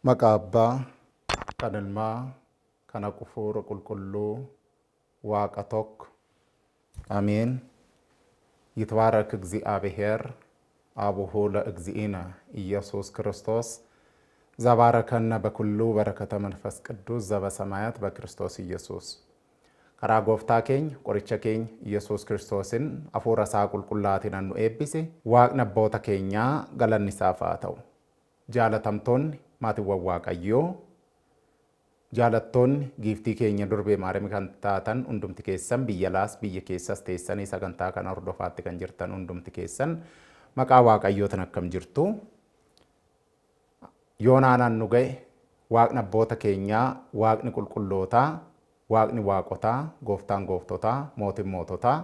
Maqaabba kanilmaa kana kufuura qulqulluu waaqa tokko አሜን። ይትባረክ እግዚአብሔር አቡሁ ለእግዚእነ ኢየሱስ ክርስቶስ ዘባረከነ በኩሉ በረከተ መንፈስ ቅዱስ ዘበሰማያት በክርስቶስ ኢየሱስ ከራ ጎፍታ ኬኝ ቆሪቸ ኬኝ ኢየሱስ ክርስቶስን አፉረሳ ቁልቁላቲን አኑ ኤቢሲ waaqna boota keenya galanni saafaatau jaalatamtoon maatiiwwan waaqayyoo jaalattoonni giiftii keenya durbee maariyaam kan taatan hundumti keessan biyya laas biyya keessas teessanii sagantaa kana hordofaatti kan jirtan hundumti keessan maqaa waaqayyootiin akkam jirtu yoonaanan nu ga'e waaqna boota keenya waaqni qulqullootaa waaqni waaqotaa gooftaan gooftotaa mootiin moototaa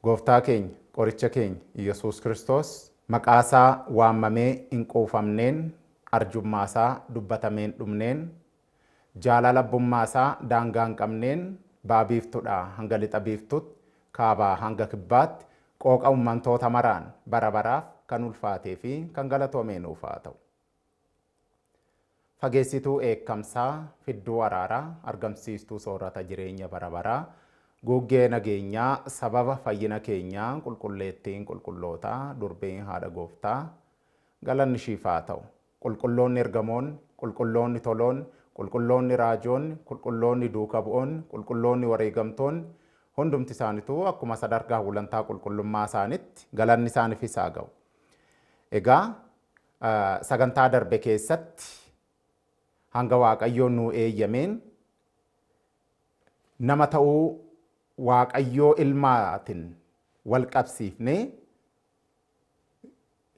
gooftaa keenya qoricha keenya Yesuus Kiristoos maqaasaa waamamee hin quufamneen arjummaasaa dubbatameen dhumneen jaalala bummaasaa daangaa hin qabneen baabiiftuudha hanga lixa biiftutti kaabaa hanga kibbaatti qooqa uummantoota maraan bara baraaf kan ulfaatee fi kan galatoomee nuuf haa ta'u. Fageessituu eekkamsaa fidduu araaraa argamsiistuu soorata jireenya bara baraa guggee nageenyaa sababa fayyina keenyaa qulqulleettiin qulqullootaa durbeen haadha gooftaa galanni siif haa ta'u. Qulqulloonni ergamoon qulqulloonni toloon qulqulloonni raajoon qulqulloonni duuka bu'oon qulqulloonni wareegamtoon hundumti isaaniitu akkuma sadarkaa gulantaa qulqullummaa isaaniitti galanni isaaniif haa ga'u. Egaa sagantaa darbe keessatti hanga waaqayyoon nu eeyyameen nama ta'uu waaqayyoo ilmaatiin wal qabsiifnee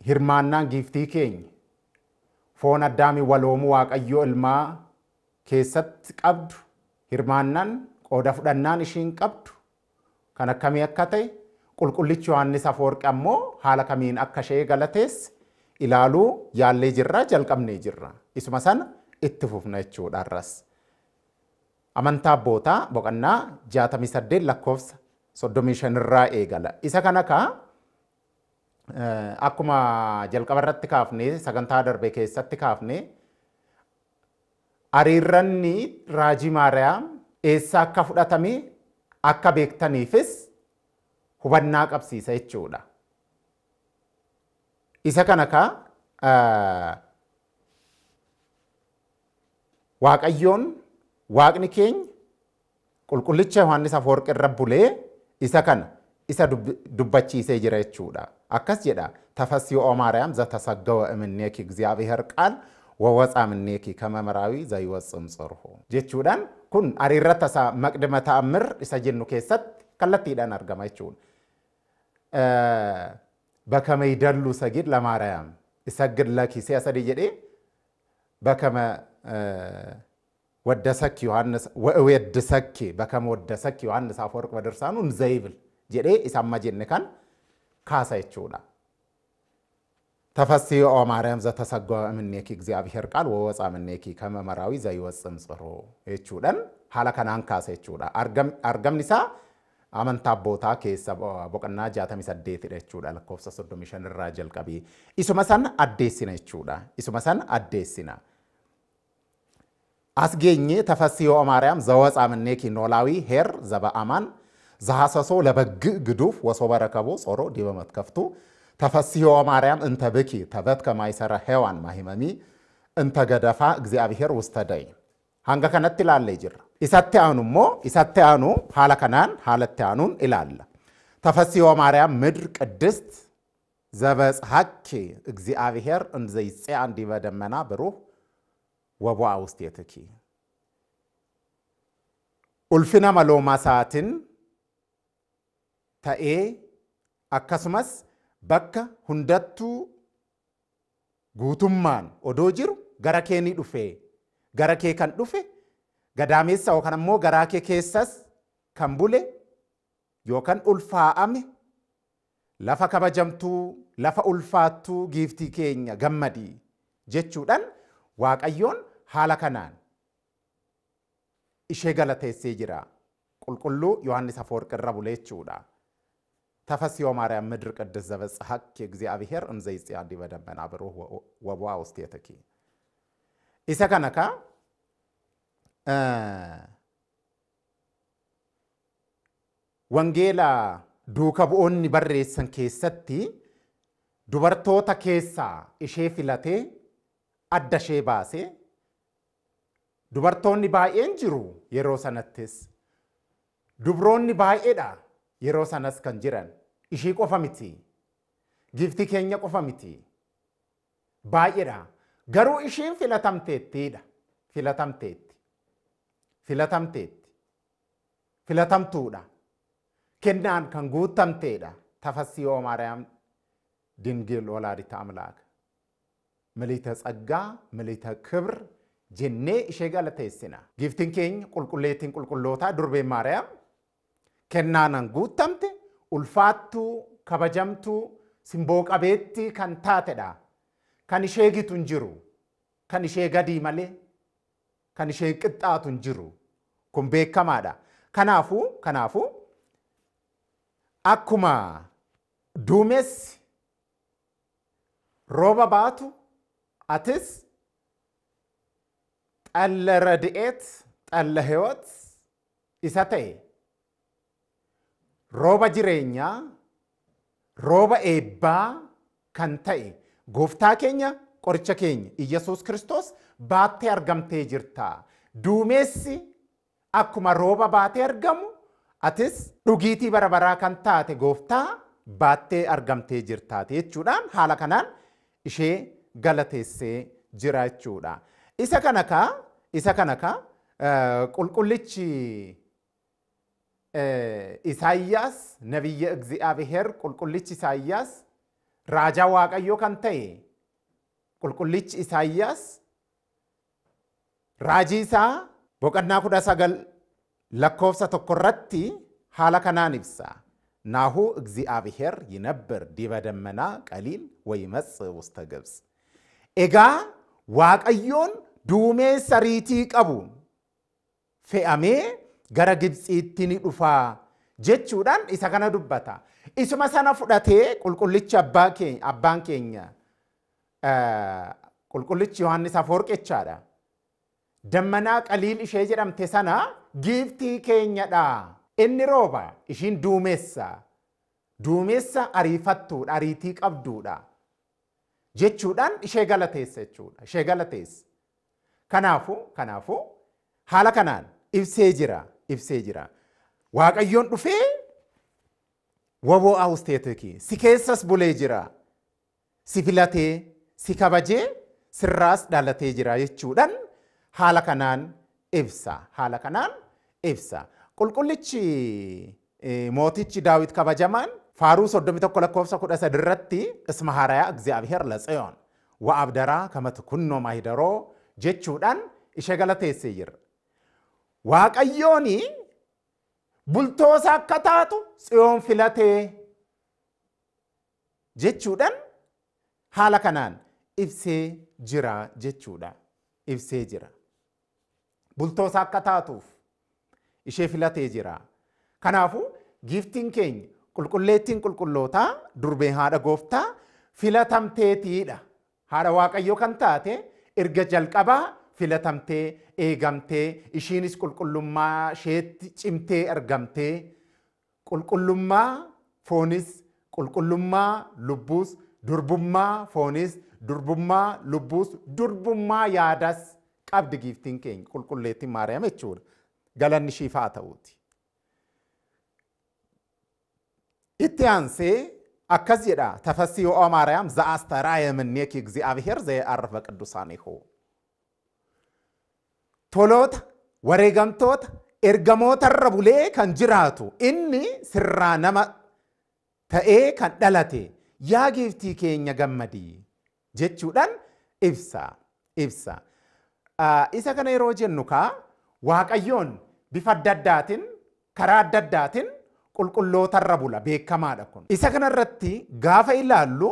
hirmaannaan giiftii keenya foon addaamii waloomuu waaqayyoo ilmaa keessatti qabdu hirmaannaan qooda fudhannaan ishiin qabdu kan akkamii akka ta'e qulqullichi Yohaannis Afoorqi ammoo haala kamiin akka ishee galatees ilaaluu yaallee jirra jalqabnee jirra. Isuma sana itti fufna jechuudha arras. Amantaa abbootaa boqonnaa 68 lakkoofsa 35 irraa eegala. Isa kana akkuma jalqaba irratti kaafnee sagantaa darbe keessatti kaafnee ariirranni raajii Maariyaam eessa akka fudhatame akka beektaniifis hubannaa qabsiisa jechuudha. Isa kana waaqayyoon waaqni keenya qulqullicha Yohaannis Afoorqi irra bulee isa kana isa dubbachiisee jira jechuudha. Akkas jedha ተፈሥሒ ማርያም ዘተሰገወ እምኔኪ እግዚአብሔር ቃል ወወፃ እምኔኪ ከመ መራዊ ዘይወፅም ጽርሑ jechuudhaan kun ariirrata isaa maqdima ta'ammir isa jennu keessatti kallattiidhaan argama jechuudha. Bakama idallu sagid la Maariyaam isagid laki siya sadii jedhee bakama waddasakki Yohaannis waddasakki bakama waddasakki Yohaannis Afoorqi badirsaanu nzayብል jedhee isa amma jenne kan kaasa jechuudha. ተፈሥሒ ማርያም ዘተሰገወ እምኔኪ እግዚአብሔር ቃል ወወፃ እምኔኪ ከመ መራዊ ዘይወፅም ጽርሑ jechuudhaan haala kanaan kaasa jechuudha. Argamni isaa amantaa abbootaa keessa boqonnaa 68 jechuudha lakkoofsa 35 irraa jalqabee isuma san addeessina jechuudha. Isuma san addeessina. As geenye ተፈሥሒ ማርያም ዘወፃ እምኔኪ ኖላዊ ሄር ዘበአማን ዘሐሰሶ ለበግ ግዱፍ ወሶበ ረከቦ ጾሮ ዲበ መትከፍቱ ተፈስዮ ማርያም እንተ ብኪ ተበት ከማይሰራ ሔዋን ማሂመሚ እንተ ገደፋ እግዚአብሔር ውስተ ደይ ሃንጋ ከነት ይላል ይጅራ ኢሳተ አኑሞ ኢሳተ አኑ ሃላ ከናን ሃለተ አኑን ይላል ተፈስዮ ማርያም ምድር ቅድስት ዘበጽሐኪ እግዚአብሔር እንዘ ይጽአ እንዲበደመና ብሩህ ወቦአ ውስቴትኪ ኡልፊና መሎማ ሰዓትን ተኤ አከሱመስ በከ ሁንደቱ ጉቱማን ኦዶ ጅሩ ገረኬኒ ዱፌ ገረኬ ከን ዱፌ ገዳሜሳ ወከነሞ ገራኬ ኬሰስ ከንቡሌ ዮከን ኡልፋአሜ lafa kabajamtu lafa ulfaattu giiftii keenya gammadi jechuudhaan waaqayyoon haala kanaan ishee galateessee jira qulqulluu Yohaannis Afoorqi irra bulee jechuudha ተፈስዮ ማርያም ምድር ቅድስት ዘበጽሐኪ እግዚአብሔር እንዘ ይጽአ እንዲበደመና ብሩህ ወቦአ ውስቴትኪ ኢሰ ከነካ ወንጌላ duuka bu'oonni barreessan keessatti dubartoota keessaa ishee filatee adda ishee baasee dubartoonni baay'een jiru yeroo sanattis dubroonni baay'eedha yeroo sanas kan jiran ishii qofa miti gifti keenya qofa miti baay'eedha garuu ishiin filatamteettiidha filatamtuudha kennaan kan guutamteedha ተፈስዮ ማርያም ድንግል ወላዲተ አምላክ ምልዕተ ጸጋ ምልዕተ ክብር ጀኔ ishee galateessina giftiin keenya qulqulleettiin qulqulloota durbee maariyaam kennaan guutamte ulfaattu kabajamtu simboo qabeetti kan taatedha kan ishee gitu jiru kan ishee gadi malee kan ishee qixxaatu jiru kun beekamaadha kanaafu akkuma duumessi rooba baatu atis xalla radi'eet xalla heewat isa ta'e rooba jireenyaa rooba eebbaa kan ta'e gooftaa keenya qoricha keenya Iyyasuus Kiristoos baattee argamtee jirta duumessi akkuma rooba baatee argamu atis dhugiitii barabaraa kan taate gooftaa baattee argamtee jirtaati jechuudhaan haala kanaan ishee galateessee jira jechuudha isa kanaka qulqullichi ኢሳይያስ ነብየ እግዚአብሔር ቁልቁልች ኢሳይያስ ራጃ ዋቀዮ ካንተይ ቁልቁልች ኢሳይያስ ራጂሳ ቦቀና ኩዳ ሰገል ለኮፍሰ ተቆረቲ ሐላ ከናን ይብሳ ናሁ እግዚአብሔር ይነብር ዲበደመና ቀሊል ወይመጽ ውስተ ግብጽ ኤጋ ዋቀዮን ዱሜ ሰሪቲ ቀቡ ፌአሜ gara Gibxiitti dhufa jechuudhaan isa kana dubbata isuma sana fudhatee qulqullichi abbaan keenya qulqullichi Yohaannis Afoorqechaadha dammanaa qaliil ishee jedhamte sana giiftii keenyadha inni rooba ishiin duumessa ariifattuudha ariitii qabduudha jechuudhaan ishee galateessa jechuudha ishee galateessa kanaafu haala kanaan ibsee jira waaqayyoon dhufee waboo awusteetiki si keessas bulee jira si filatee si kabajee sirraas dhalatee jira jechuudhaan haala kanaan ibsa qulqullichi mootichi Daawit kabajamaan faaruu 31 lakkoofsa 13 irratti isma harayaa እግዚአብሔር ለጽዮን ወአብደራ ከመ ትኩኖ ማኅደሮ jechuudhaan ishee galateessee jira waaqayyooni bultoosa akka taatu tsiyoon filatee jechuudhaan haala kanaan ibsee jira jechuudha ibsee jira bultoosa akka taatuuf ishee filatee jira kanaafu giiftiin keenya qulqulleettiin qulqullootaa durbee haadha gooftaa filatamteetiidha haadha waaqayyoo kan taate erga jalqabaa filatamtee eegamtee ishiinis qulqullummaa isheetti cimtee argamtee qulqullummaa foonis qulqullummaa lubbuus durbummaa foonis durbummaa lubbuus durbummaa yaadas qabdi giiftiin keenya qulqulleettiin Maariyaam jechuudha. Galanni ishiif haa ta'uuti. Itti aansee akkas jedha ተፈሥሒ ማርያም ዘአስተርአየ እምኔኪ እግዚአብሔር ዘየዐርፍ በቅዱሳኒሁ ቶሎታ wareegamtoota ergamootarra bulee kan jiraatu inni sirraa nama ta'ee kan dhalate yaa giiftii keenya gammadii jechuudhaan ibsa. Isa kana yeroo jennu kaa Waaqayyoon bifa adda addaatiin karaa adda addaatiin qulqullootarra bula beekamaadha kun. Isa kanarratti gaafa ilaallu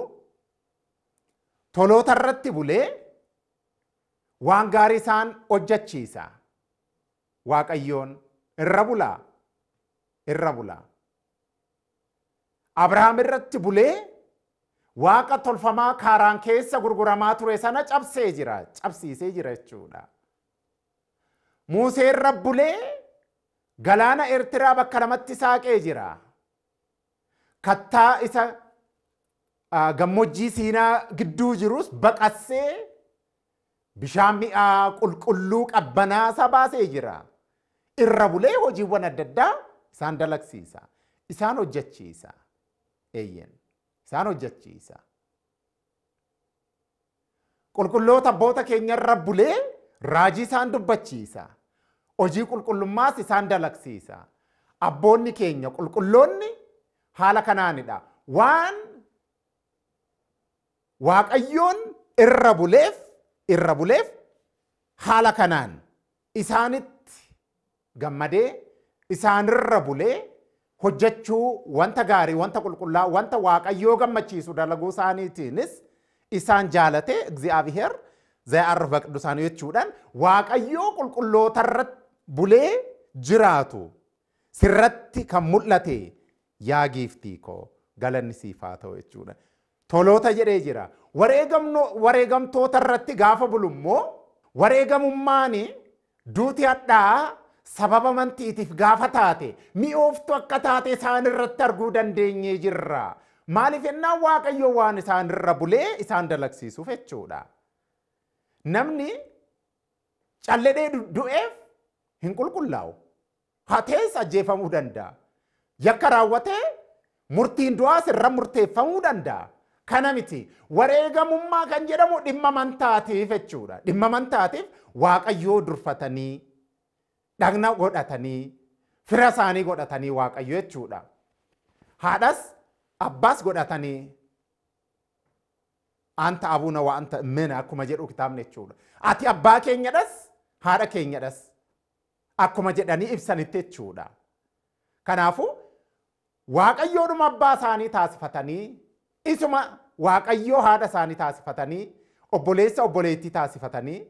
tolootarratti bulee waan gaarii isaan hojjechiisa. Waaqayyoon irra bulaa. Abrahaam irratti bulee waaqa tolfamaa kaaraan keessa gurguramaa ture sana cabsiisee jira jechuudha. Musee irra bulee galaana Eertiraa bakka lamatti saaqee jira. Kattaa isa gammoojjii Siinaa gidduu jirus baqassee bishaan mi'aa qulqulluu qabbanaa baasee jira. Irra bulee hojiiwwan adda addaa isaan dalagsiisa. Isaan hojjechiisa. Isaan hojjechiisa. Qulqulloota abboota keenya irra bulee raajii isaan dubbachiisa. Hojii qulqullummaas isaan dalagsiisa. Abboonni keenya qulqulloonni haala kanaanidha. Waan Waaqayyoon irra buleef haala kanaan isaanitti gammadee isaanirra bulee hojjechuu wanta gaarii wanta qulqullaa wanta Waaqayyoo gammachiisu dalaguu isaaniitiinis isaan jaalate እግዚአብሔር ዘየዐርፍ በቅዱሳኑ jechuudhaan Waaqayyoo qulqullootarratti bulee jiraatu sirratti kan mul'ate yaa giiftii koo galanni siif haa ta'u jechuudha. Toloota jedhee jira. Wareegamtoota irratti gaafa bulummoo wareegamummaan duuti hadhaa sababa amantiitiif gaafa taate mi'ooftu akka taate isaan irratti arguu dandeenyee jirra. Maaliif ennaan Waaqayyoo waan isaan irra bulee isaan dalagsiisuuf jechuudha. Namni calledhee du'eef hin qulqullaa'u. Hatees ajjeefamuu danda'a. Yakka raawwatee murtiin du'aas irra murteeffamuu danda'a. Kana miti wareegamummaa kan jedhamu dhimma amantaatiif jechuudha. Dhimma amantaatiif Waaqayyoo durfatanii dhagna godhatanii fira isaanii godhatanii Waaqayyoo jechuudha. Haadhas abbaas godhatanii anta abuuna wa anta ummina akkuma jedhu kitaabni jechuudha. Ati abbaa keenyadhas haadha keenyadhas akkuma jedhanii ibsanitti jechuudha. Kanaafuu Waaqayyoodhuma abbaa isaanii taasifatanii isuma Waaqayyoo haadha isaanii taasifatanii obboleessa obboleettii taasifatanii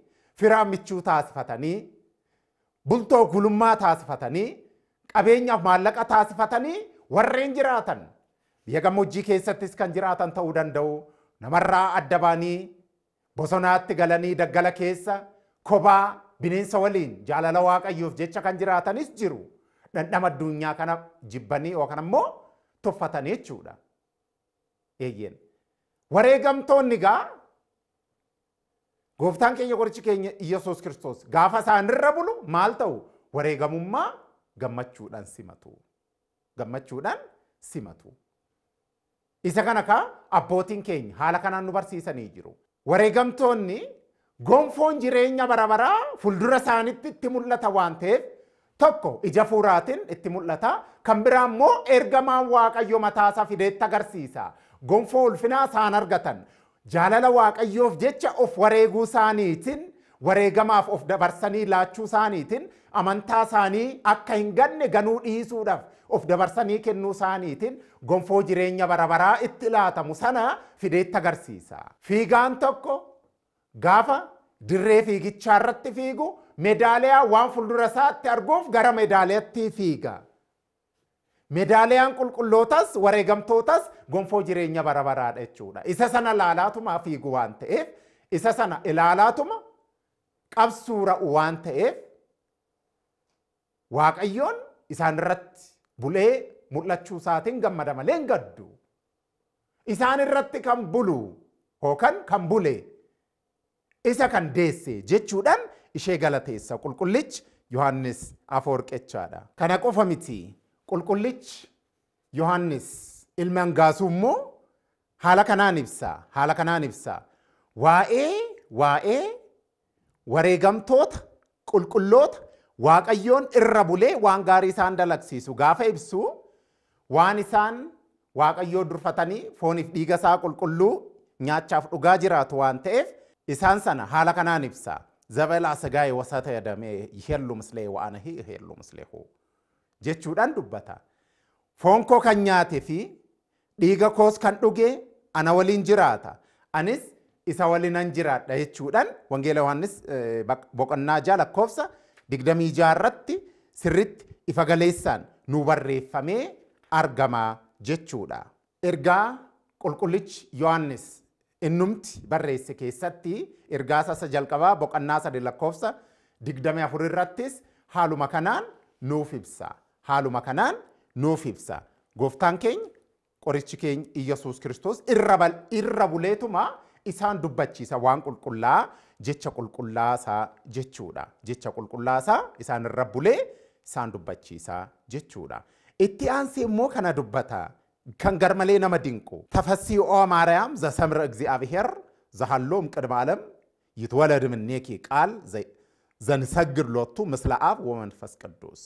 firaa michuu taasifatanii bultoo gulummaa taasifatanii qabeenyaaf maallaqa taasifatanii warreen jiraatan biyya gammoojjii keessattis kan jiraatan ta'uu danda'u namarraa adda baanii bosonaatti galanii daggala keessa kophaa bineensa waliin jaalala Waaqayyoof jecha kan jiraatanis jiru. Dhandhama addunyaa kana jibbanii yookaan ammoo tuffatanii jechuudha. Wareegamtoonni gaa gooftaan keenya qorichi keenya Iyyasuus Kiristoos gaafa isaanirra bulu maal ta'u wareegamummaa gammachuudhaan simatu. Isa kana kaa abbootiin keenya haala kanaan nu barsiisanii jiru. Wareegamtoonni gonfoon jireenya barabaraa fuuldura isaanitti itti mul'ata waan ta'eef tokko ija fuuraatiin itti mul'ata kan biraa immoo ergamaan Waaqayyoo mataasaa fideetti agarsiisa. Gonfoo ulfinaa isaan argatan jaalala Waaqayyoof jecha of wareeguu isaaniitiin wareegamaaf of dabarsanii laachuu isaaniitiin amantaa isaanii akka hin ganne ganuu dhiisuudhaaf of dabarsanii kennuu isaaniitiin gonfoo jireenya barabaraa itti laatamu sana fideetti agarsiisa. Fiigaan tokko gaafa dirree fiigichaa irratti fiigu meedaaliyaa waan fuuldura isaatti arguuf gara meedaaliyaatti fiiga. Meedaaliyaan qulqullootas wareegamtootas gonfoo jireenya barabaraadha jechuudha. Isa sana ilaalaatuma fiigu waan ta'eef isa sana ilaalaatuma qabsuura waan ta'eef Waaqayyoon isaan irratti bulee mul'achuu isaatiin gammada malee hin gaddu. isaan irratti kan bulu hookan kan bule isa kan deesse jechuudhaan ishee galateessa qulqullichi Yohaannis Afoorqechaadha. Kana qofa miti qulqullichi Yohaannis ilma hangaasuu immoo haala kanaan ibsa. Waa'ee wareegamtoota qulqulloota Waaqayyoon irra bulee waan gaarii isaan dalagsiisu gaafa ibsu waan isaan Waaqayyoo durfatanii fooniif dhiiga isaa qulqulluu nyaachaaf dhugaa jiraatu waan ta'eef isaan sana haala kanaan ibsa. Zabala sagaa'e wasata yadamee yihelu mislee wa'anahi yihelu misleehu jechuudhaan dubbata. Foon koo kan nyaate fi dhiiga koos kan dhuge ana waliin jiraata. Anis isa waliinan jiraadha jechuudhaan wangeela Yohaannis boqonnaa 6 lakkoofsa 26 irratti sirritti ifa galeessaan nu barreeffamee argama jechuudha. Ergaa qulqullichi Yohaannis innumti barreesse keessatti ergaa isa jalqabaa boqonnaa 3 lakkoofsa 24 irrattis haaluma kanaan nuuf ibsa. Gooftaan keenya qorichi keenya Iyyasuus Kiristoos irra buleetuma isaan dubbachiisa waan qulqullaa jecha qulqullaasaa jechuudha. Jecha qulqullaasaa isaan irra bulee isaan dubbachiisa jechuudha. Itti aansee immoo kana dubbata kan garmalee nama dinqu. Tafassii oo Maariyaam ዘሰምረ እግዚአብሔር ዘሃሎም ቅድመ ዓለም ይትወለድ እምኔኪ ቃል ዘንሰግድ ሎቱ ምስለ አብ ወመንፈስ ቅዱስ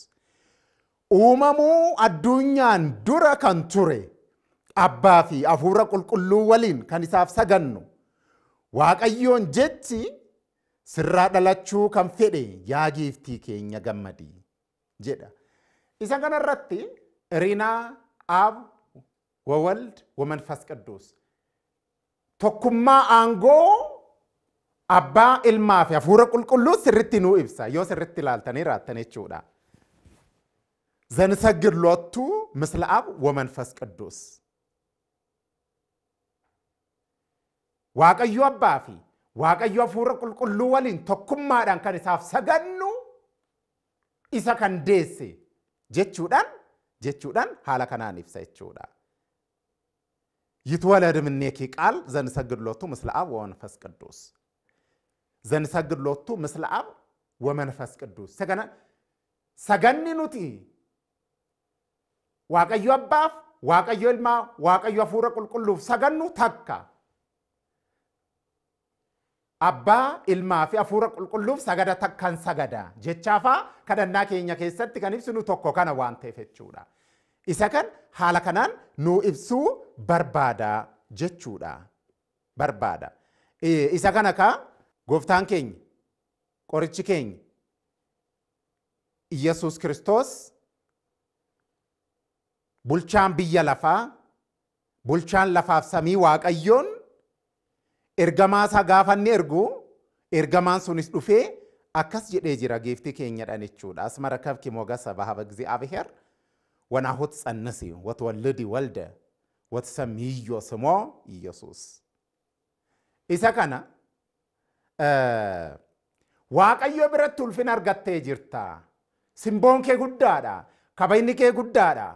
ኡመሙ አዱኛን ዱረ kan ture abbaa fi hafuura qulqulluu waliin kan isaaf sagannu Waaqayyoon jechi sirraa dhalachuu kan fedhe yaa giiftii keenya gammadi jedha. Isa kanarratti Iriinaa Aab ወወልድ ወመንፈስ ቅዱስ tokkummaa aangoo abbaa ilmaa fi hafuura qulqulluu sirritti nuu ibsa yoo sirritti ilaaltanii raattan jechuudha. ዘንሰግድ ሎቱ ምስለ አብ ወመንፈስ ቅዱስ Waaqayyo abbaa fi Waaqayyo hafuura qulqulluu waliin tokkummaadhaan kan isaaf sagannu isa kan deesse jechuudhaan haala kanaan ibsa jechuudha. ይትወለድ እምኔኪ ቃል ዘንሰግድ ሎቱ ምስለ አብ ወመንፈስ ቅዱስ ዘንሰግድ ሎቱ ምስለ አብ ወመንፈስ ቅዱስ ሰገኒ ኑቲ Waaqayyo abbaaf Waaqayyo ilmaa Waaqayyo hafuura qulqulluuf sagannu takka. Abbaa ilmaa fi hafuura qulqulluuf sagada takkan sagada jechaafaa kadhannaa keenya keessatti kan ibsinu tokko kana waan ta'eef jechuudha. Isa kan haala kanaan nu ibsuu barbaada jechuudha. Isa kana ka gooftaan keenya qorichi keenya Iyyasuus Kiristoos bulchaan biyya lafaa bulchaan lafaaf samii Waaqayyoon ergamaa isaa gaafanni ergu ergamaan sunis dhufee akkas jedhee jira giiftii keenyadhaan jechuudha. Asmara kabki mogasa bahaba እግዚአብሔር ወናሁ ትጸንሲ ወትወልዲ ወልደ ወትሰምዮ ስሞ ኢየሱስ isa kana Waaqayyo biratti ulfina argattee jirta. Simboon kee guddaadha. Kabajni kee guddaadha.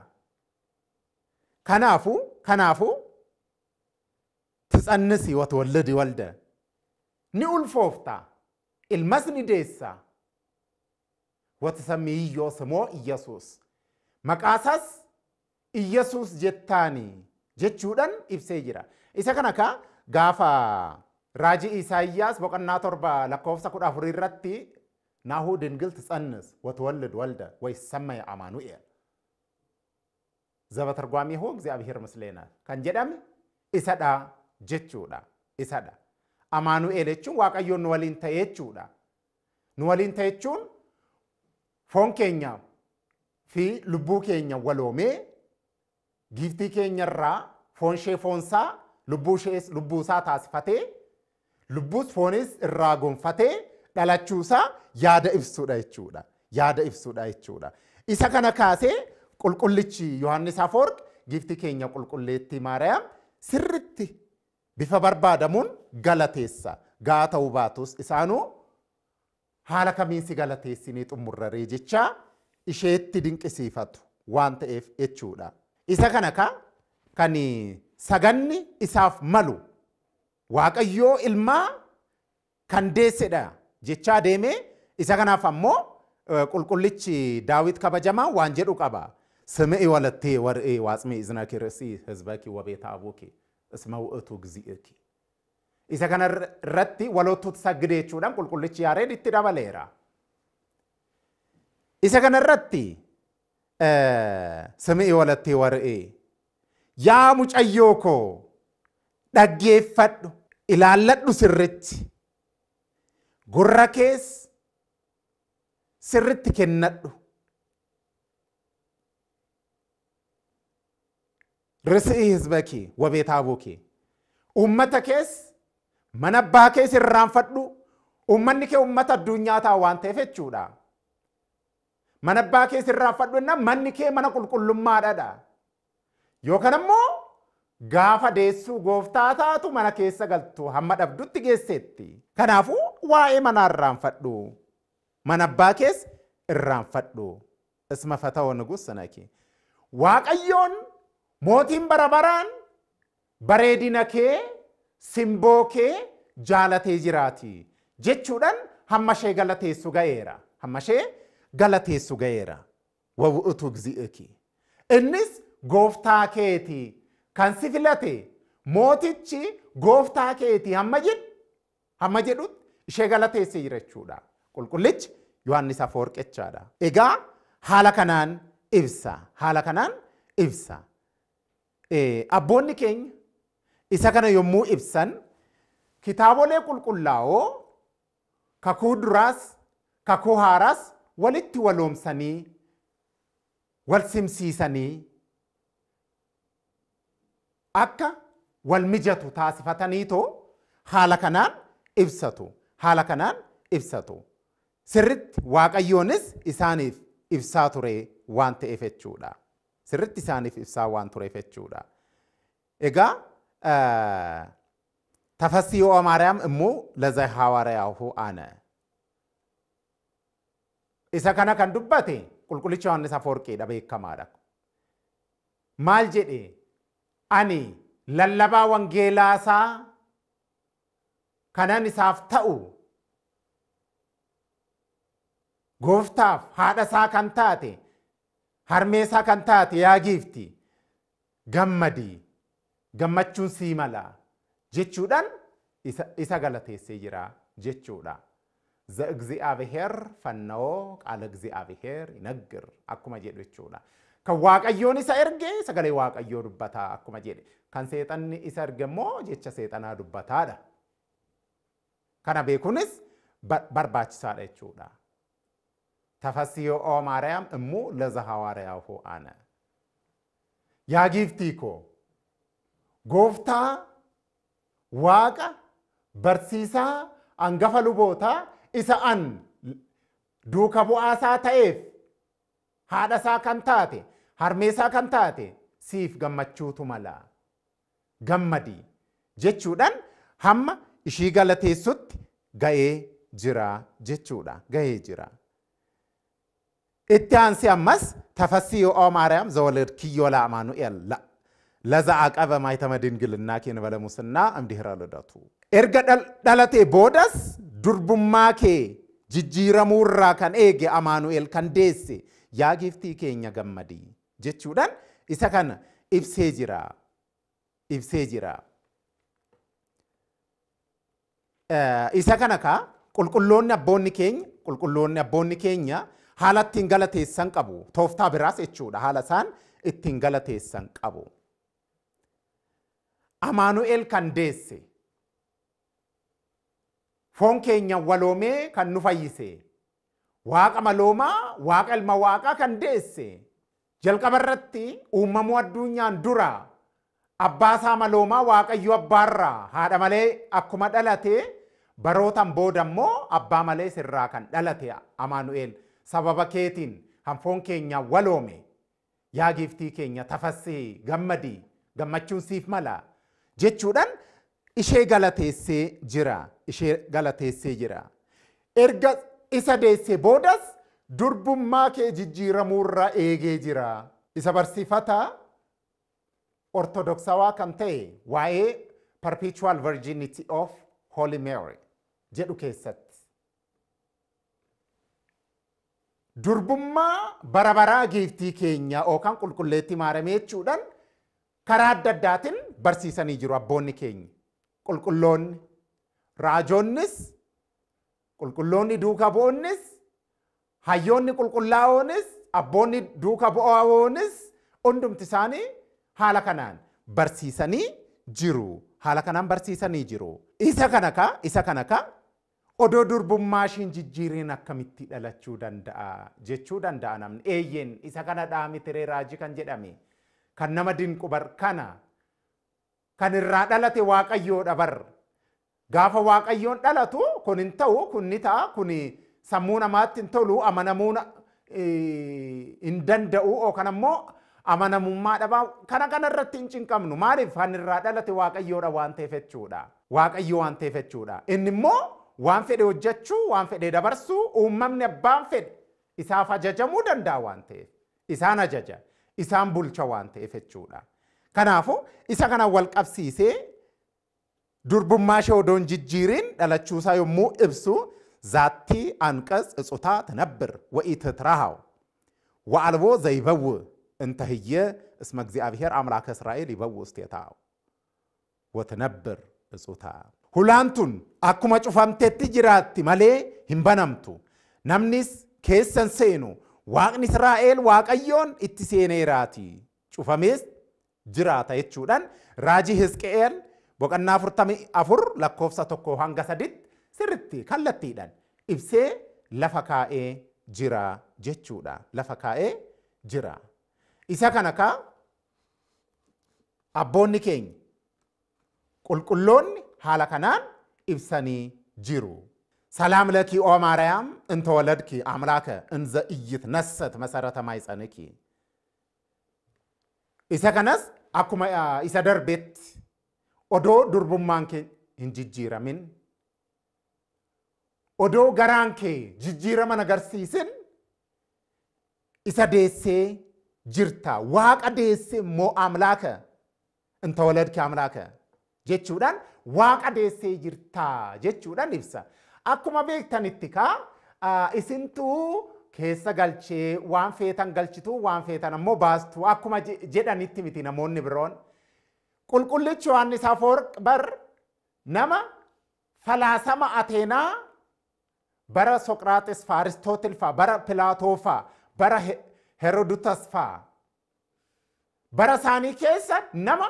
Kanaafu ትጸንሲ ወትወልዲ ወልደ ni ulfoofta ilmas ni deessa ወትሰምዮ ስሞ ኢየሱስ maqaasaas Iyyasuus jettaanii jechuudhaan ibsee jira. Isa kana ka gaafa raajii Isaayyaas boqonnaa 7 lakkoofsa 14 irratti ናሁ ድንግል ትጸንስ ወትወልድ ወልደ ወይሰመይ አማኑኤል ዘበተርጓሚሁ እግዚአብሔር ምስሌና kan jedhame isadha jechuudha. Isadha Amaanu'eel jechuun Waaqayyoon nu waliin ta'e jechuudha. Nu waliin ta'e jechuun foon keenya fi lubbuu keenya waloomee giiftii keenyarraa foon ishee foonsaa lubbuu ishees lubbuu isaa taasifatee lubbuus foonis irraa gonfatee dhalachuusaa yaada ibsuudha jechuudha. Isa kana kaasee qulqullichi Yohaannis Afoorq giiftii keenya qulqulleettii Maariyaam sirritti bifa barbaadamuun galateessa. Gaa ta'uu baatus isaanuu haala kamiin si galateessinii xumurraree jechaa isheetti dinqisiifatu waan ta'eef jechuudha. Isa kana ka kan saganni isaaf malu waaqayyoo ilmaa kan deessedha jechaa deemee isa kanaaf ammoo qulqullichi Daawit kabajamaa waan jedhu qaba. ስምዒ ወለቴ ወርኤ ዋጽሜ እዝነኪ ርእሲ ህዝበኪ ወቤተ አቡኪ እስመ ውእቱ እግዚእኪ isa kana irratti walootu sagdee jechuudhaan qulqullichi Yaareed itti dabaleera. isa kana irratti ስምዒ ወለቴ ወርኤ yaa mucayyoo koo dhaggeeffadhu ilaalladhu sirritti gurra kees sirritti kennadhu ርስኢ ህዝበኪ ወቤተ አቡኪ ummata kees mana abbaa kees irraanfadhu ummanni kee ummata addunyaa ta'a waan ta'eef jechuudha. mana abbaa kees irraanfadhu እና manni kee mana qulqullummaadha. yookaan ammoo gaafa deessuu gooftaa taatu mana keessa galtu hamma dhabdutti geesseetti. kanaafuu waa'ee manaa irraanfadhu mana abbaa kees irraanfadhu isma fatawoo nugus sanaki waaqayyoon mootiin barabaraan bareedina kee simboo kee jaalatee jiraati jechuudhaan hamma ishee galateessu ga'eera. hamma ishee galateessu ga'eera. wawu'utu እግዚእኪ innis gooftaa keeti kan si filate mootichi gooftaa keeti hamma jedhutti ishee galateessee jira jechuudha. qulqullichi Yohaannis Afoorqechaadha. egaa haala kanaan ibsa. abboonni keenya isa kana yommuu ibsan kitaabolee qulqullaa'oo kakuu duraas kakuu haaraas walitti waloomsanii wal simsiisanii akka wal mijatu taasifataniitoo haala kanaan ibsatu. sirritti waaqayyoonis isaaniif ibsaa ture waan ta'eef jechuudha. sirritti isaaniif ibsaa waan tureef jechuudha. egaa ተፈስዮ ማርያም እሙ ለዘ ሐዋርያሁ አነ isa kana kan dubbate qulqullichi Yohaannis Afoorqeedha beekamaadha. maal jedhe ani lallabaa wangeelaasaa kanan isaaf ta'u gooftaaf haadhasaa kan taate harmeesaa kan taate yaa giifti gammadii gammachuun sii mala jechuudhaan isa galateessee jira jechuudha. ዘእግዚአብሔር ፈነኦ ቃለ እግዚአብሔር ይነግር akkuma jedhu jechuudha. kan waaqayyoon isa erge sagalee waaqayyoo dubbata akkuma jedhe kan seexanni isa erge immoo jecha seexanaa dubbataadha. kana beekunis barbaachisaadha jechuudha. ተፈስዮ ማርያም እሙ ለዘ ሐዋርያሁ አነ yaa giiftii koo gooftaa waaqa barsiisaa hangafa lubootaa isa an duuka bu'aasaa ta'eef haadhasaa kan taate harmeesaa kan taate siif gammachuutu mala gammadi jechuudhaan hamma ishii galateessutti ga'ee jira jechuudha. ga'ee jira. itti aansi ammas ተፈስዮ ማርያም ዘወለድኪዮ ለአማኑኤል ለዛ አቀበ ማኅተመ ድንግልና ኬን በለሙስና እምድኅረ ልደቱ erga dhalatee boodas durbummaa kee jijjiiramuurraa kan eege Amaanu'el kan deesse yaa giiftii keenya gammadii jechuudhaan isa kana ibsee jira. isa kana ka qulqulloonni abboonni keenya haala ittiin galateessan qabu. tooftaa biraas jechuudha haala isaan ittiin galateessan qabu. Amaanu'el kan deesse foon keenya waloomee kan nu fayyise waaqa maloomaa waaqa ilma waaqaa kan deesse jalqaba irratti uumamuu addunyaan dura abbaasaa maloomaa waaqayyo abbaarraa haadha malee akkuma dhalate barootan booda immoo abbaa malee sirraa kan dhalate Amaanu'el sababa keetiin hanfoon keenya waloome yaa giiftii keenya tafassee gammadii gammachuun siif mala jechuudhaan ishee galateessee jira. erga isa deessee boodas durbummaa kee jijjiiramuurra eegee jira. isa barsiifata ortodoksawaa kan ta'e waa'ee perpetual virginity of Holy Mary jedhu keessatti durbummaa bara baraa giiftii keenya yookaan qulqulleettii maaramee jechuudhaan karaa adda addaatiin barsiisanii jiru abboonni keenya. Qulqulloonni, raajoonnis, qulqulloonni duuka bu'oonnis, hayyoonni qulqullaa'oonis, abboonni duuka bu'oonis hundumti isaanii haala kanaan barsiisanii jiru. Haala kanaan barsiisanii jiru. Isa kana ka odoo durbummaa ishiin jijjiiriin akkamitti dhalachuu danda'a jechuu danda'a namni. Eeyyeen isa kana dhaamitire raajii kan jedhame kan nama dinqu bar kana kan irraa dhalate waaqayyoodha bar. Gaafa waaqayyoon dhalatu kun hin ta'u kun ni ta'a kun sammuu namaatti hin tolu amanamuu hin danda'u yookaan ammoo amanamummaa dhabaa kana irratti hin cinqamnu. Maaliif kan irraa dhalate waaqayyoodha waan ta'eef jechuudha. Waaqayyoo waan ta'eef jechuudha. Inni immoo waan fedhe hojjechuu waan fedhe dabarsuu uumamni abbaan fedhe isaaf ajajamuu danda'a waan ta'eef isaan ajaja isaan bulcha waan ta'eef jechuudha. Kanaafuu isa kana wal qabsiisee durbummaa ishee odoon jijjiiriin dhalachuusaa yommuu ibsu zaatti anqas እጹታ ትነብር ወኢትትራሃው ወአልቦ ዘይበውእ እንተ ህየ እስመ እግዚአብሔር አምላከ እስራኤል ይበውእ ውስቴታው ወትነብር እጹታ ሁላንቱን አኩማ ጩፋምቴtti jiraatti malee hin banamtu namnis keessan seenu waaqni Israa'el waaqayyoon itti seeneeraati cufamees jiraata jechuudhaan raajii Hisqeel boqonnaa 44 lakkoofsa 1 hanga 3 sirritti kallattiidhaan ibsee lafa kaa'ee jira jechuudha. Lafa kaa'ee jira. Isa kana ka abboonni keenya qulqulloonni haala kanaan ibsanii jiru. ሰላም ለኪ ኦ ማርያም እንተ ወለድኪ አምላከ እንዘ ኢይትነሰት መሰረተ ማይጸንኪ isa kanas akkuma isa darbetti odoo durbummaan kee hin jijjiiramin odoo garaan kee jijjiiraman agarsiisin isa deessee jirta waaqa deessee moo amlaaka እንተ ወለድኪ አምላከ jechuudhaan waaqa deessee jirta jechuudhaan ibsa. Akkuma beektanitti ka isintuu keessa galchee waan feetan galchitu waan feetan ammoo baastu akkuma jedhanitti miti namoonni biroon. Qulqullichi Yohaannis Afoorq bar nama falaasama Ateenaa bara Soqraaxes faa Aristootil faa bara Pilaatoo faa bara Herodotas faa bara isaanii keessa nama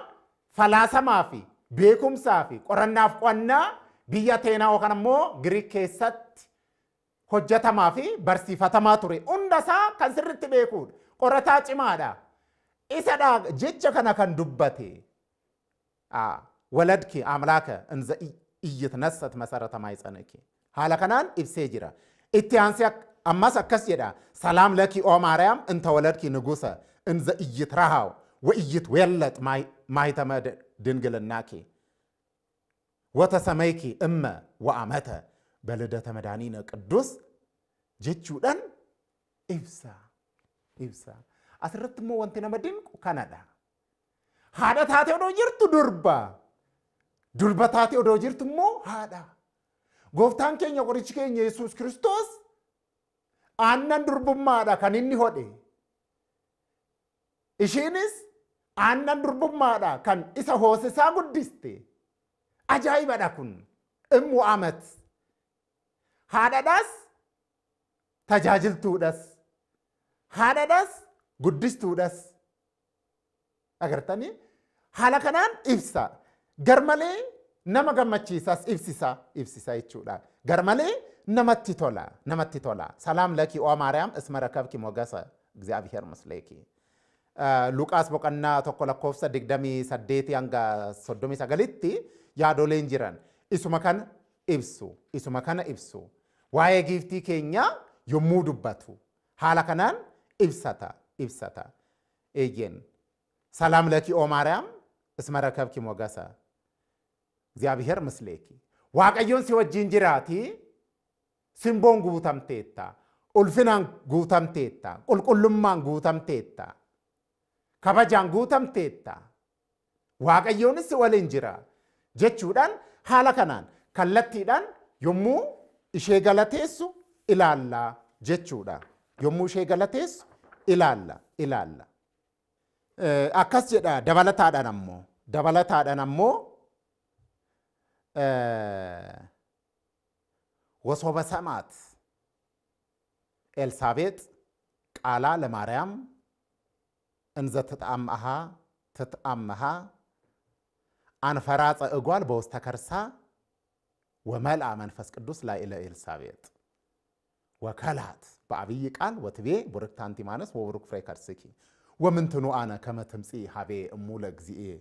falaasamaa fi beekumsaa fi qorannaaf qo'annaa biyya Ateenaa yookaan ammoo Giriik keessatti hojjetamaa fi barsiifatamaa ture. Hundasaa kan sirriitti beekuudha. Qorataa cimaadha. Isadha jecha kana kan dubbate. Waladki amlaaka እንዘ ኢይትነሰት መሰረተ ማይጸንኪ haala kanaan ibsee jira. Itti aansee ammas akkas jedha. ሰላም ለኪ ኦ ማርያም እንተ ወለድኪ ንጉሰ እንዘ ኢይትረሃው ወኢይትዌለጥ ማኅተመ ድንግልናኪ ወተሰመይኪ እመ ወአመተ በልደተ መድኃኒነ ቅዱስ jechuudhaan ibsa. Asirratti immoo wanti nama dinqu kanadha. Haadha taatee odoo jirtu durba taatee odoo jirtu immoo haadha. Gooftaan keenya qorichi keenya Yesuus Kiristoos aannan durbummaadha kan inni hodhe. Ishiinis aannan durbummaadha kan isa hoosisaa guddiste. Ajaa'ibadha kun immoo amat. Haadhadhaas tajaajiltuudhas haadhadhaas guddistuudhas agartanii haala kanaan ibsa. Garmalee nama gammachiisas ibsisa jechuudha. Garmalee namatti tola. Salaam laki ኦ ማርያም እስመ ረከብኪ ሞገሰ እግዚአብሔር ምስሌኪ Luqaas boqonnaa tokko lakkoofsa 28 hanga 39tti yaadoleen jiran isuma kana ibsu. Waa'ee giiftii keenya yommuu dubbatu haala kanaan ibsata. Eeyyeen ሰላም ለኪ ኦ ማርያም እስመ ረከብኪ ሞገሰ እግዚአብሔር ምስሌኪ waaqayyoon si wajjin jiraati simboon guutamteetta ulfinaan guutamteetta qulqullummaan guutamteetta kabajaan guutamteetta waaqayyoonis waliin jira jechuudhaan haala kanaan kallattiidhaan yommuu ishee galateessu ilaalla jechuudha. Yommuu ishee galateessu ilaalla. Akkas jedha dabalataadhaan ammoo ወሶበ ሰማት ኤልሳቤጥ ቃላ ለማርያም እንዘ ትትአምሃ አንፈራጸ እጓል በውስተ ከርሳ ወመልአ መንፈስ ቅዱስ ላዕለ ኤልሳቤጥ ወከላት በአብይ ቃል ወትቤ ቡርክት አንቲ ማነስ ወቡሩክ ፍሬ ከርስኪ ወምንትኑ አነ ከመ ትምጽኢ ሀቤ እሙ ለእግዚእየ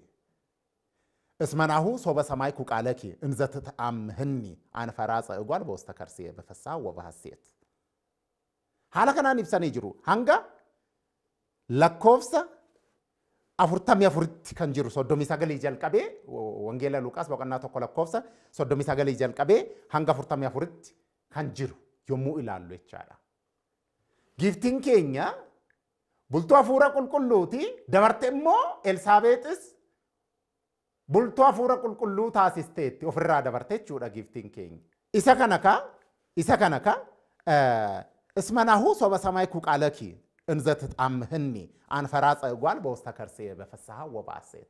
እስመናሁ ሶበ ሰማይኩ ቃለኪ እንዘ ትትአምህኒ አንፈራጸ እጓል በውስተ ከርስየ በፍስሐ ወበሐሴት haala kanaan ibsanii jiru hanga lakkoofsa 44tti kan jiru 39 jalqabee wangeela Luqaas boqonnaa tokko lakkoofsa 39 jalqabee hanga 44tti kan jiru yommuu ilaallu jechaadha. Giftiin keenya bultuu hafuura qulqulluuti dabarte immoo Elsaabeexis bultuu hafuura qulqulluu taasisteetti ofirraa dabarte jechuudha giftiin keenya. Isa kanaka እስመናሁ ሶበ ሰማይኩ ቃለኪ እንዘ ትትአምህኒ አንፈራጸ እጓል በውስተ ከርስየ በፍስሐ ወበሐሴት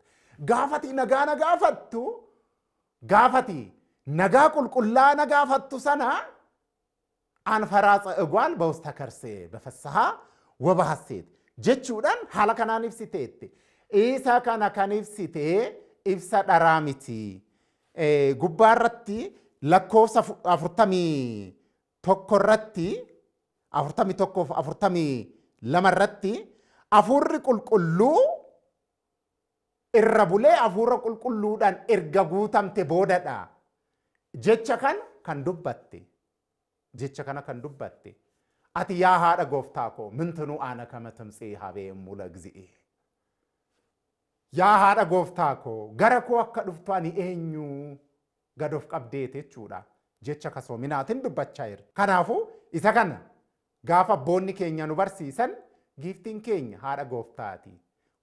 ጋፈቲ ነጋ ቁልቁላ ነጋፈቱ ሰና አንፈራጸ እጓል በውስተ ከርስየ በፍስሐ ወበሐሴት ጀቹዳን haala kanaan ibsiteetti isa kana kan ibsite ibsa dharaamiti gubbaarratti lakkoofsa 41 irratti 41 irratti hafuurri qulqulluu irra bulee hafuura qulqulluudhaan erga guutamte boodadha jecha kan dubbatte ati yaa haadha gooftaa koo mintinu ana kama timtsii habee mula gzi'e yaa haadha gooftaa koo gara koo akka dhuftu ani eenyu gadoof qabdeete jechuudha jecha kasoominaatiin dubbachaa jira. Kanaafuu isa kana gaafa abboonni keenya nu barsiisan giftiin keenya haadha gooftaati.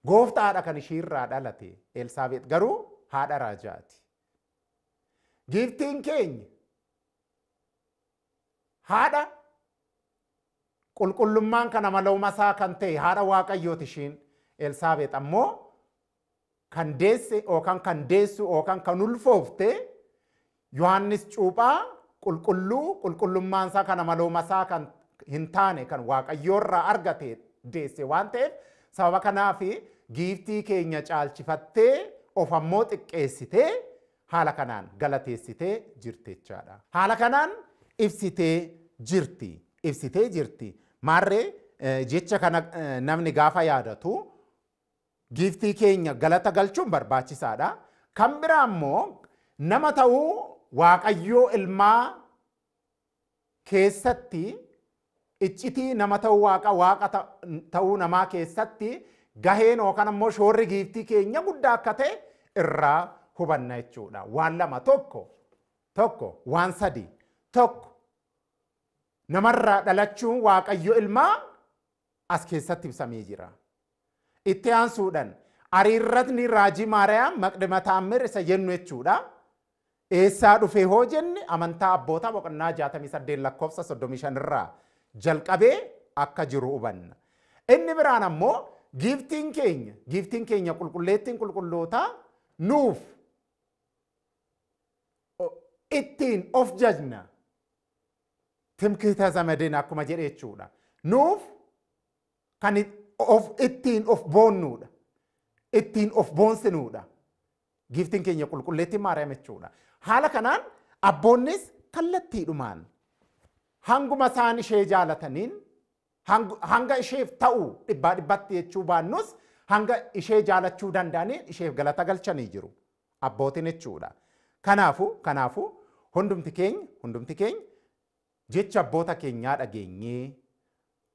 Gooftaadha kan ishiirraa dhalate. Elsaabeet garuu haadha raajaati. Giftiin keenya haadha qulqullummaan kana maloomasaa kan ta'e haadha waaqayyooti ishiin. Elsaabeet ammoo kan deesse yookaan kan deessu yookaan kan ulfoofte Yohaannis cuuphaa qulqullummaan isaa kana maloomasaa kan hin taane kan waaqayyoorraa argate deesse waan ta'eef sababa kanaaf giftii keenya caalchifattee of ammoo xiqqeessitee haala kanaan galateessitee jirti jechaadha. Haala kanaan ibsitee jirti. Maarree jecha kana namni gaafa yaadatu giftii keenya galata galchuun barbaachisaadha. Kan biraa immoo nama ta'uu waaqayyoo ilmaa keessatti iccitii nama ta'uu waaqa ta'uu namaa keessatti gaheen yookaan ammoo shoorri giftii keenya guddaa akka ta'e irraa hubanna jechuudha. Waan lama tokko waan sadi tokko namarraa dhalachuun waaqayyo ilmaa as keessatti ibsamee jira. Itti aansuudhaan ariirratni raajii Maariyaam maqdima taammir isa jennu jechuudha. Eessaa dhufee hoo jenne amantaa abbootaa boqonnaa 68 lakkoofsa 35 irraa jalqabee akka jiru hubanna. Inni biraan ammoo giftiin keenya qulqulleettiin qulqullootaa nuuf ittiin of jajna. Timkita zamadin akkuma jedhe jechuudha. Nuuf kan ittiin of boonnuudha. Ittiin of boonsinuudha. Giftiin keenya qulqulleettiin Maariyaam jechuudha. Haala kanaan abboonnis kallattiidhumaan hanguma isaan ishee jaalataniin hanga isheef ta'u dhibbatti jechuu baannus hanga ishee jaalachuu danda'aniin isheef galata galchanii jiru. Abbootiin jechuudha. Kanaafuu hundumti keenya jecha abboota keenyaa dhageenyee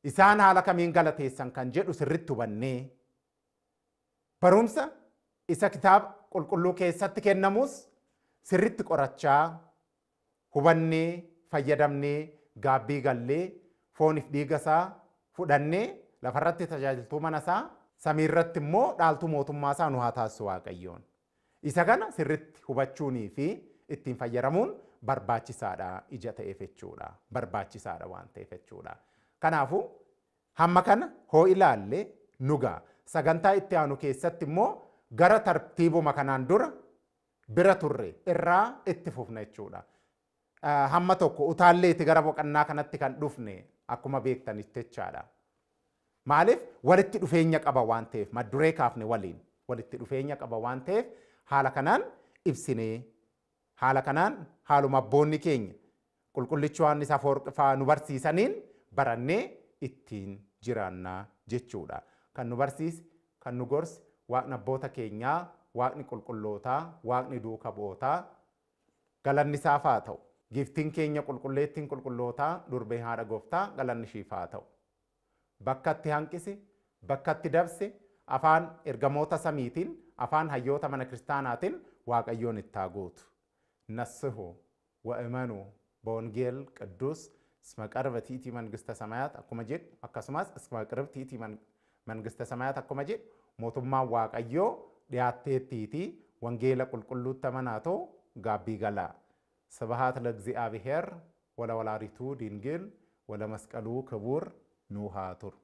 isaan haala kamiin galateessan kan jedhu sirriitti hubannee barumsa isa kitaaba qulqulluu keessatti kennamus sirriitti qorachaa hubannee fayyadamnee gaabbii gallee fooniif dhiigasaa fudhannee lafarratti tajaajiltuu manasaa samiirratti immoo dhaaltuu mootummaasaa nu haa taasisu waaqayyoon. Isa kana sirriitti hubachuunii fi ittiin fayyadamuun barbaachisaadha ija ta'eef jechuudha. Barbaachisaadha waan ta'eef jechuudha. Kanaafuu hamma kana hoo ilaalle nugaa sagantaa itti aanu keessatti immoo gara tartiibuma kanaan dura bira turre irraa itti fufna jechuudha. Hamma tokko utaalleeti gara boqonnaa kanatti kan dhufne akkuma beektanitti jechaadha. Maaliif walitti dhufeenya qaba waan ta'eef madduree kaafne waliin walitti dhufeenya qaba waan ta'eef haala kanaan ibsinee haala kanaan haaluma abboonni keenya qulqullichi Yohaannis Afoorqifaa nu barsiisaniin barannee ittiin jiraannaa jechuudha. Kan nu barsiise kan nu gorse waaqni abboota keenyaa waaqni qulqullootaa waaqni duuka bu'ootaa galanni isaaf haa ta'u. Giftiin keenya qulqulleettiin qulqullootaa durbee haadha gooftaa galanni ishiif haa ta'u. Bakka itti hanqise bakka itti dabse afaan ergamoota samiitiin afaan hayyoota mana kiristaanaatiin waaqayyoon itti haa guutu. Nassihu wa'imanu በወንጌል ቅዱስ እስመ ቀርበቲቲ መንግስተ ሰማያት akkuma jedhu akkasumas እስመ ቀርበቲቲ መንግስተ ሰማያት akkuma jedhu mootummaan waaqayyoo dhiyaatteettiiti wangeela qulqulluutti amanaatoo gaabbii galaa. ስብሐት ለእግዚአብሔር ወለወላዲቱ ድንግል ወለመስቀሉ ክቡር ኑሃቱር